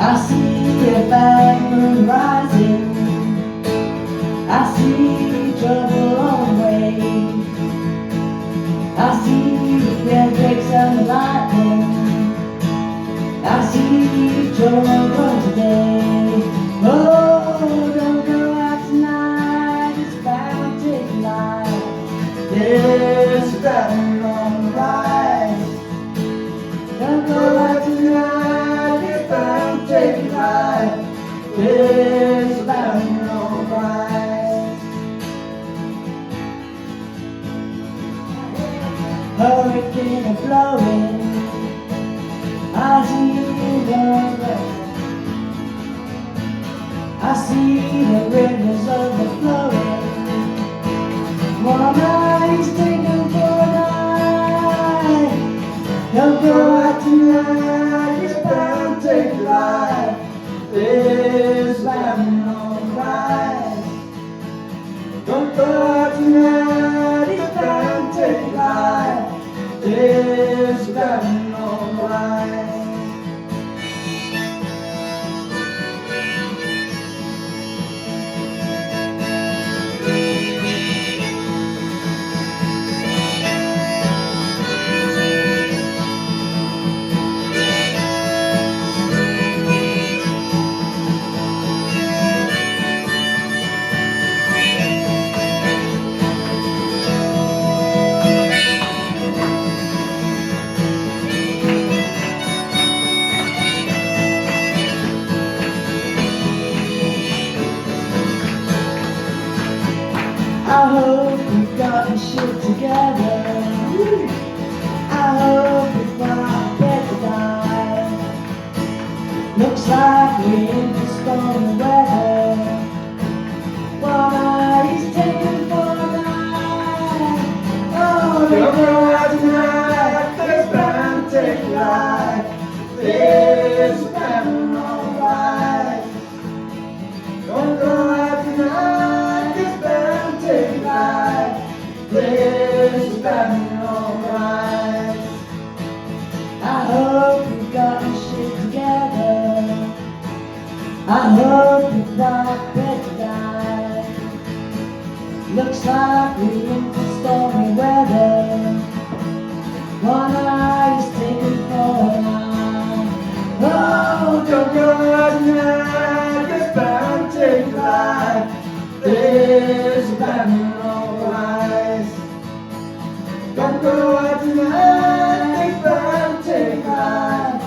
I see a bad moon rising, I see trouble on the way, I see the pancakes and the lightning, I see trouble on today. Oh, don't go out tonight, it's bound to take life. There's a bad on the rise. Don't go out tonight, it's bound to take life. There's a bad on the rise. Hurricane is blowing, I see the rain. I see the rivers overflowing. One night is taken for a night. Don't go out tonight, it's bound to take life. There's lightning on the rise. Don't go out tonight, it's bound to take life. There's lightning on the rise. I hope we've got the shit together. I hope it's not better die. Looks like we're in for stormy weather. One night is taken for a night. Oh, don't go out tonight, there's bound to take life. There's a bound on the rise. Don't go out tonight, there's bound to take life. There's a bound on the rise. I hope we've got our shit together. I hope you're not prepared to die. Looks like we're in for stormy weather. One eye is taken for an eye. Oh, don't go out tonight, it's bound to take life. There's a bound on the rise. Don't go out tonight, it's bound to take life.